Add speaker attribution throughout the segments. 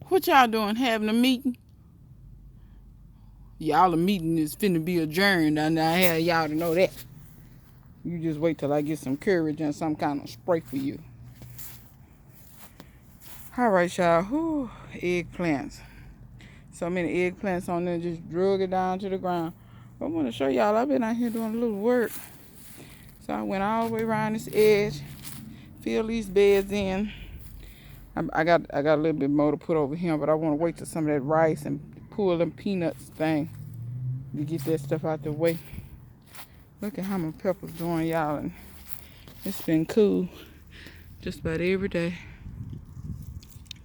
Speaker 1: What y'all doing? Having a meeting? Y'all, a meeting is finna be adjourned, and I had y'all to know that. You just wait till I get some courage and some kind of spray for you. All right, y'all. Whew, eggplants. So many eggplants on there, just drug it down to the ground. I want to show y'all, I've been out here doing a little work. So I went all the way around this edge, fill these beds in. I got a little bit more to put over here, but I want to wait till some of that rice and pull them peanuts thing to get that stuff out the way. Look at how my peppers doing, y'all. And it's been cool just about every day.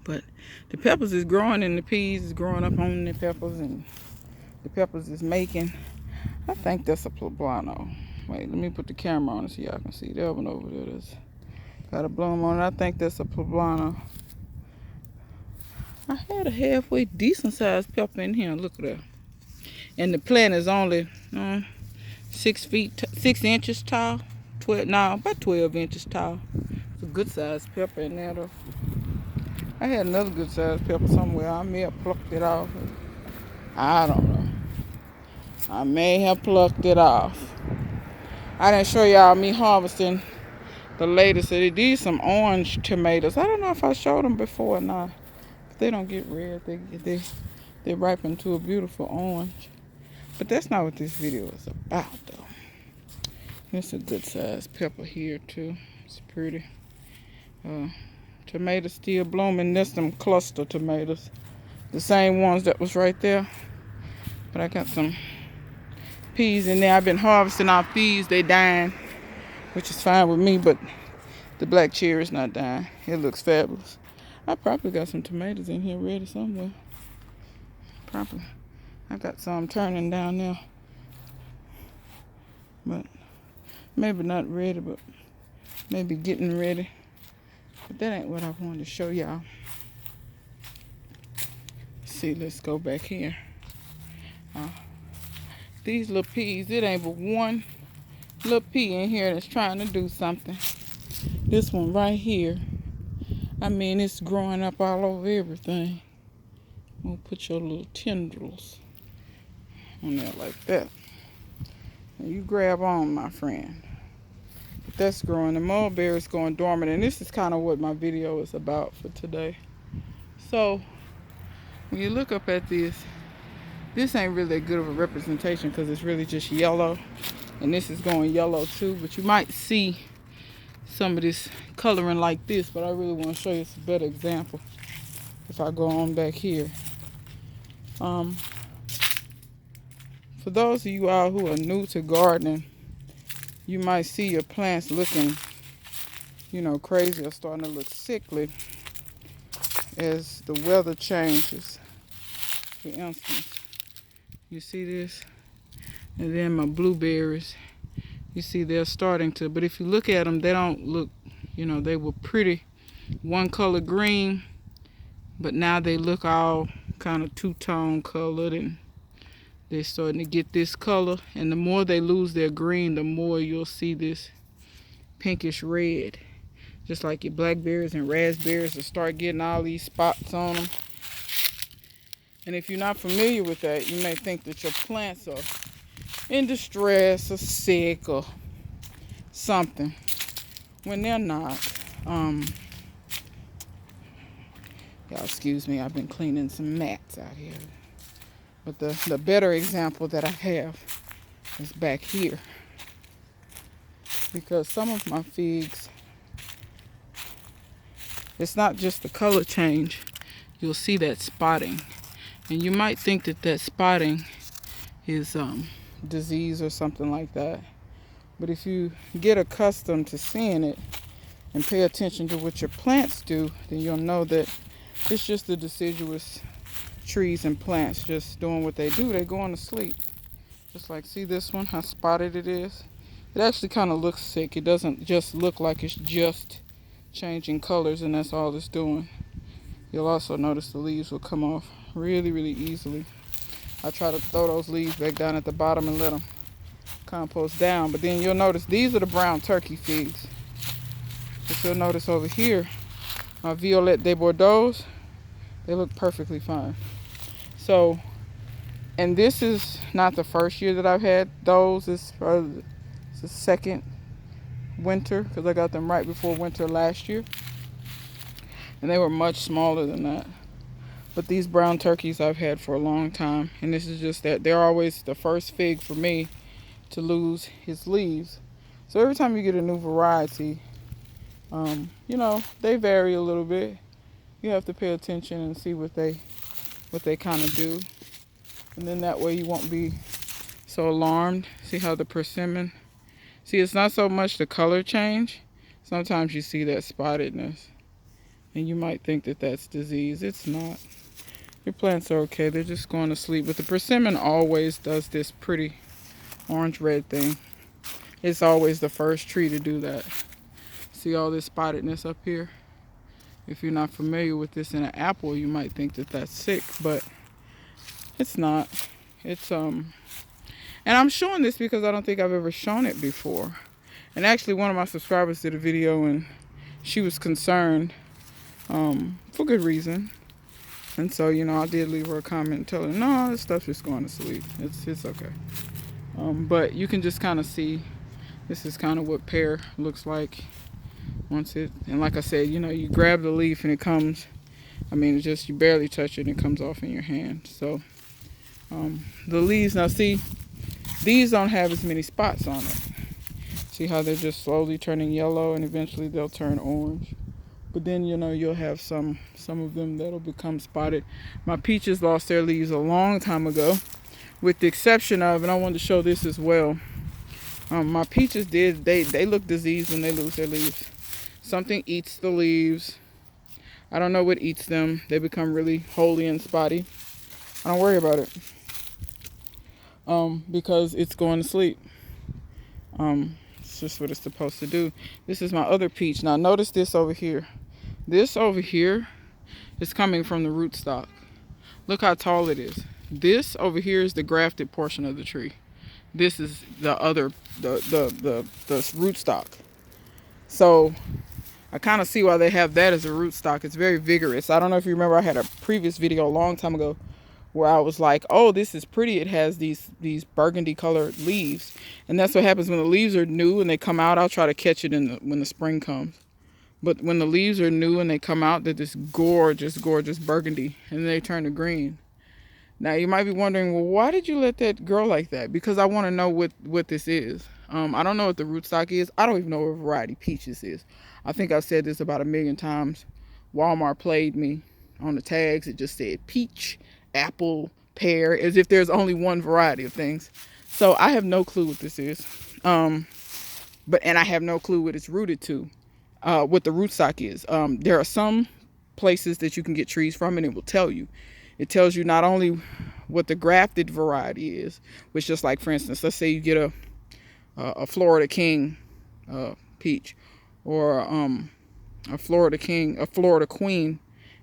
Speaker 1: But the peppers is growing and the peas is growing up on the peppers, and the peppers is making, I think that's a poblano. Wait, let me put the camera on so y'all can see that one over there. That's got a bloom on it. I think that's a poblano. I had a halfway decent sized pepper in here. Look at that. And the plant is only 6 inches tall. About 12 inches tall. It's a good sized pepper in there though. I had another good sized pepper somewhere. I may have plucked it off. I don't know. I may have plucked it off. I didn't show y'all me harvesting the latest. These some orange tomatoes. I don't know if I showed them before or not. If they don't get red, they ripen to a beautiful orange. But that's not what this video is about though. It's a good sized pepper here too. It's pretty. Tomatoes still blooming. There's some cluster tomatoes. The same ones that was right there. But I got some peas in there. I've been harvesting our peas. They dying, which is fine with me, but the black cherry's not dying. It looks fabulous. I probably got some tomatoes in here ready somewhere. Probably. I got some turning down there. But maybe not ready, but maybe getting ready. But that ain't what I wanted to show y'all. See, let's go back here. These little peas, it ain't but one little pea in here that's trying to do something. This one right here, I mean, it's growing up all over everything. I'm gonna put your little tendrils on there like that. And you grab on, my friend. But that's growing. The mulberry's going dormant, and this is kind of what my video is about for today. So when you look up at this ain't really good of a representation because it's really just yellow, and this is going yellow too. But you might see some of this coloring like this, but I really want to show you a better example if I go on back here. For those of you all who are new to gardening, you might see your plants looking, crazy or starting to look sickly as the weather changes. For instance, you see this? And then my blueberries, you see they're starting to, but if you look at them, they don't look, they were pretty one color green, but now they look all kind of two-tone colored, and they're starting to get this color. And the more they lose their green, the more you'll see this pinkish red. Just like your blackberries and raspberries will start getting all these spots on them. And if you're not familiar with that, you may think that your plants are in distress or sick or something, when they're not. Y'all excuse me, I've been cleaning some mats out here. But the better example that I have is back here. Because some of my figs, it's not just the color change. You'll see that spotting. And you might think that spotting is disease or something like that. But if you get accustomed to seeing it and pay attention to what your plants do, then you'll know that it's just the deciduous trees and plants just doing what they do. They're going to sleep. Just like, see this one, how spotted it is? It actually kind of looks sick. It doesn't just look like it's just changing colors and that's all it's doing. You'll also notice the leaves will come off really, really easily. I try to throw those leaves back down at the bottom and let them compost down. But then you'll notice these are the brown turkey figs. But you'll notice over here, my Violette de Bordeaux, They look perfectly fine. So, and this is not the first year that I've had those. It's the second winter because I got them right before winter last year. And they were much smaller than that. But these brown turkeys I've had for a long time. And this is just that they're always the first fig for me to lose his leaves. So every time you get a new variety, you know, they vary a little bit. You have to pay attention and see what they kind of do. And then that way you won't be so alarmed. See how the persimmon, see, it's not so much the color change. Sometimes you see that spottedness and you might think that that's disease. It's not. Your plants are okay. They're just going to sleep. But the persimmon always does this pretty orange red thing. It's always the first tree to do that. See all this spottedness up here? If you're not familiar with this in an apple, you might think that that's sick, but it's not. It's and I'm showing this because I don't think I've ever shown it before. And actually one of my subscribers did a video and she was concerned for good reason. And so, you know, I did leave her a comment and tell her, no, this stuff's just going to sleep. It's okay. But you can just kind of see, this is kind of what pear looks like once it, and like I said, you know, you grab the leaf and it comes, I mean, it's just, you barely touch it and it comes off in your hand. So, the leaves, now see, these don't have as many spots on it. See how they're just slowly turning yellow and eventually they'll turn orange. But then, you know, you'll have some of them that'll become spotted. My peaches lost their leaves a long time ago, with the exception of, and I wanted to show this as well. My peaches did, they look diseased when they lose their leaves. Something eats the leaves. I don't know what eats them. They become really holey and spotty. I don't worry about it. Because it's going to sleep. It's just what it's supposed to do. This is my other peach. Now notice this over here. This over here is coming from the rootstock. Look how tall it is. This over here is the grafted portion of the tree. This is the other, the rootstock. So I kind of see why they have that as a rootstock. It's very vigorous. I don't know if you remember, I had a previous video a long time ago where I was like, oh, this is pretty. It has these burgundy colored leaves. And that's what happens when the leaves are new and they come out. I'll try to catch it when the spring comes. But when the leaves are new and they come out, they're this gorgeous, gorgeous burgundy. And they turn to green. Now, you might be wondering, well, why did you let that grow like that? Because I want to know what this is. I don't know what the rootstock is. I don't even know what variety peaches is. I think I've said this about 1,000,000 times. Walmart played me on the tags. It just said peach, apple, pear, as if there's only one variety of things. So I have no clue what this is. And I have no clue what it's rooted to, what the rootstock is. There are some places that you can get trees from and it will tell you. It tells you not only what the grafted variety is, which just like, for instance, let's say you get a Florida King peach, or a Florida King, a Florida Queen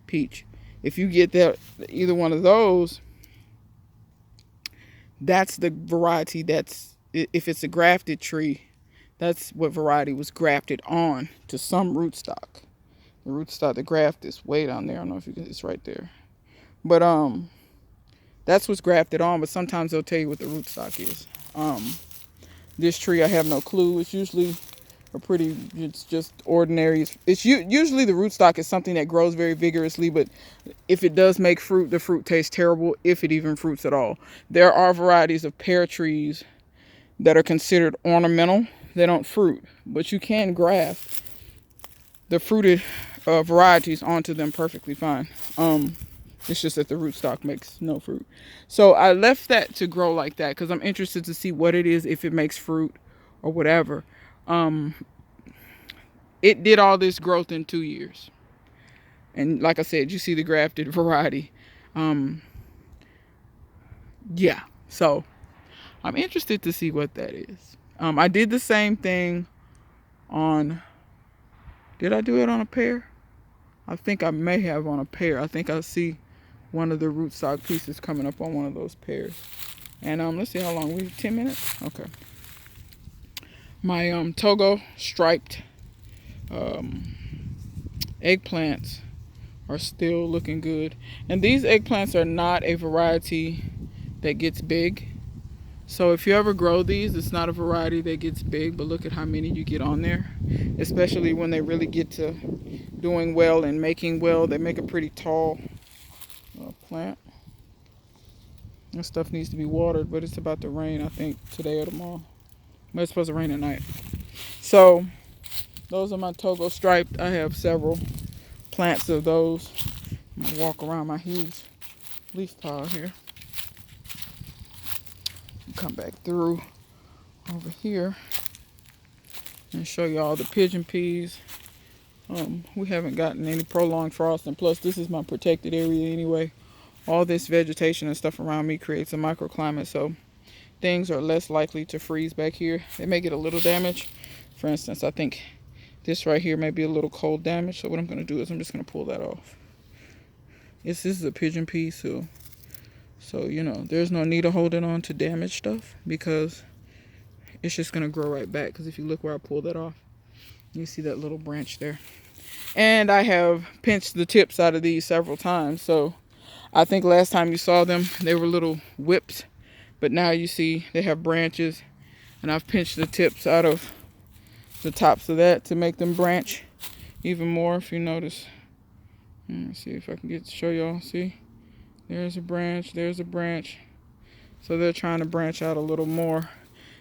Speaker 1: peach. If you get that, either one of those, that's the variety. That's, if it's a grafted tree, that's what variety was grafted on to some rootstock. The rootstock, the graft is way down there. I don't know if you can, it's right there. But that's what's grafted on. But sometimes they'll tell you what the rootstock is. This tree, I have no clue. It's usually it's just ordinary. It's usually the rootstock is something that grows very vigorously, but if it does make fruit, the fruit tastes terrible, if it even fruits at all. There are varieties of pear trees that are considered ornamental. They don't fruit, but you can graft the fruited varieties onto them perfectly fine. It's just that the rootstock makes no fruit. So I left that to grow like that because I'm interested to see what it is, if it makes fruit or whatever. It did all this growth in 2 years. And like I said, you see the grafted variety. Yeah, so I'm interested to see what that is. I did the same thing on, did I do it on a pear? I think I may have on a pear. I think I see one of the rootstock pieces coming up on one of those pears. And let's see how long, 10 minutes? Okay. My Togo striped eggplants are still looking good. And these eggplants are not a variety that gets big. So if you ever grow these, it's not a variety that gets big, but look at how many you get on there. Especially when they really get to doing well and making well, they make a pretty tall plant. This stuff needs to be watered, but it's about to rain, I think, today or tomorrow. But it's supposed to rain at night. So those are my Togo striped. I have several plants of those. I'm gonna walk around my huge leaf pile here. Come back through over here and show y'all the pigeon peas. We haven't gotten any prolonged frost, and plus this is my protected area anyway. All this vegetation and stuff around me creates a microclimate, so things are less likely to freeze back here. They may get a little damage. For instance, I think this right here may be a little cold damage, so what I'm going to do is I'm just going to pull that off. This is a pigeon pea, so you know, there's no need of holding on to damaged stuff because it's just going to grow right back. Because if you look where I pulled that off, you see that little branch there. And I have pinched the tips out of these several times, so I think last time you saw them, they were little whipped, but now you see they have branches, and I've pinched the tips out of the tops of that to make them branch even more, if you notice. Let's see if I can get to show y'all. See, there's a branch, there's a branch. So they're trying to branch out a little more.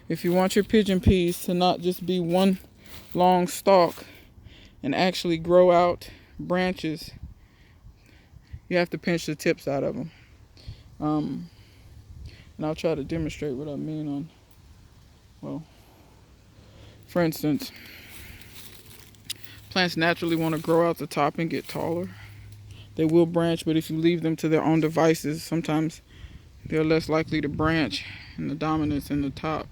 Speaker 1: If you want your pigeon peas to not just be one long stalk and actually grow out branches, you have to pinch the tips out of them. And I'll try to demonstrate what I mean on, well, for instance, plants naturally want to grow out the top and get taller. They will branch, but if you leave them to their own devices, sometimes they're less likely to branch, and the dominance in the top.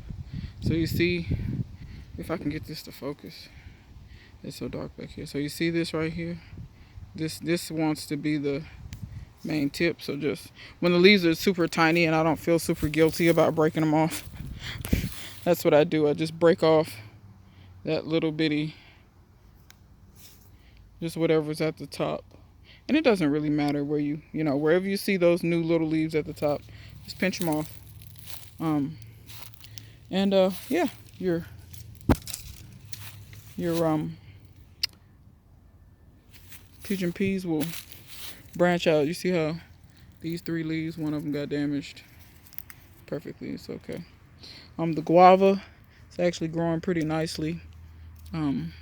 Speaker 1: So you see, if I can get this to focus, it's so dark back here. So you see this right here? This wants to be the main tip. So just when the leaves are super tiny and I don't feel super guilty about breaking them off, that's what I do. I just break off that little bitty, just whatever's at the top. And it doesn't really matter where you know, wherever you see those new little leaves at the top, just pinch them off. Yeah, your pigeon peas will branch out. You see how these 3 leaves, one of them got damaged perfectly. It's okay. The guava, it's actually growing pretty nicely. None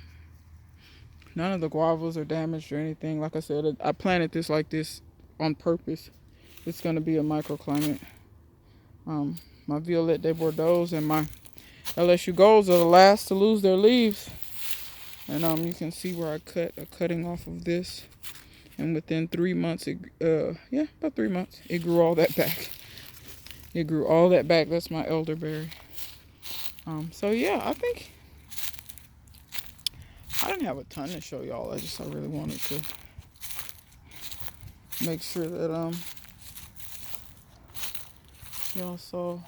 Speaker 1: of the guavas are damaged or anything. Like I said, I planted this like this on purpose. It's going to be a microclimate. My Violette de Bordeaux and my LSU Golds are the last to lose their leaves. And you can see where I cut a cutting off of this. And within 3 months, about 3 months, it grew all that back. It grew all that back. That's my elderberry. So yeah, I think I didn't have a ton to show y'all. I really wanted to make sure that y'all saw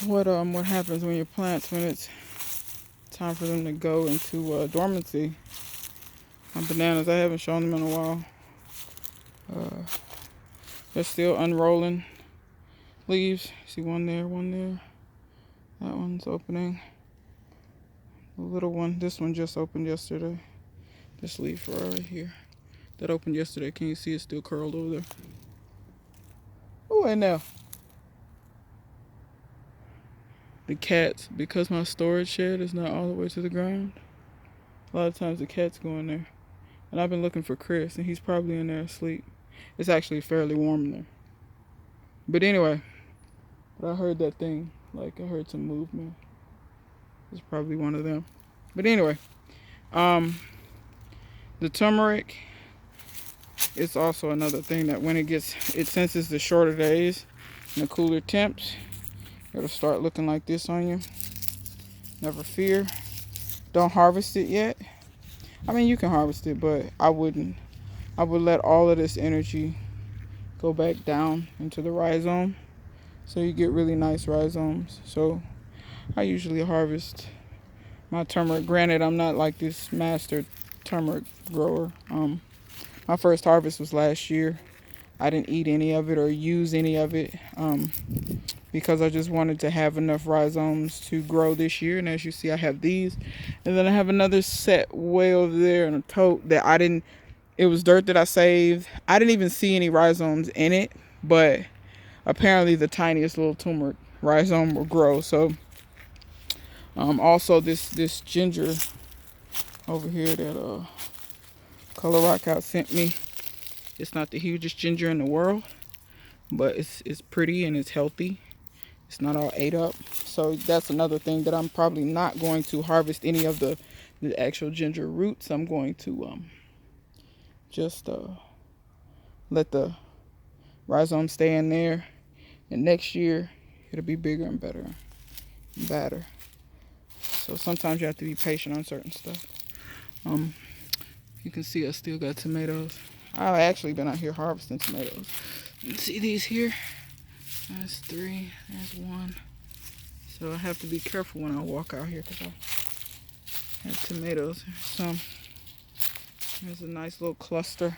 Speaker 1: what happens when your plants, when it's time for them to go into dormancy. My bananas, I haven't shown them in a while. They're still unrolling leaves. See one there, one there. That one's opening. The little one, this one just opened yesterday. This leaf right here, that opened yesterday. Can you see it's still curled over there? Oh, and now the cats, because my storage shed is not all the way to the ground, a lot of times the cats go in there. And I've been looking for Chris, and he's probably in there asleep. It's actually fairly warm in there. But anyway, I heard that thing, like I heard some movement. It's probably one of them. But anyway, the turmeric is also another thing that when it senses the shorter days and the cooler temps, it'll start looking like this on you. Never fear. Don't harvest it yet. I mean, you can harvest it, but I wouldn't. I would let all of this energy go back down into the rhizome, so you get really nice rhizomes. So I usually harvest my turmeric. Granted, I'm not like this master turmeric grower. My first harvest was last year. I didn't eat any of it or use any of it because I just wanted to have enough rhizomes to grow this year. And as you see, I have these. And then I have another set way over there in a tote that I didn't, it was dirt that I saved. I didn't even see any rhizomes in it, but apparently the tiniest little turmeric rhizome will grow. So also this ginger over here that Color Rock Out sent me. It's not the hugest ginger in the world, but it's pretty and it's healthy. It's not all ate up. So that's another thing that I'm probably not going to harvest any of the actual ginger roots. I'm going to just let the rhizome stay in there. And next year, it'll be bigger and better and badder. So sometimes you have to be patient on certain stuff. You can see I still got tomatoes. I've actually been out here harvesting tomatoes. You see these here? That's 3, there's 1. So I have to be careful when I walk out here because I have tomatoes. There's a nice little cluster.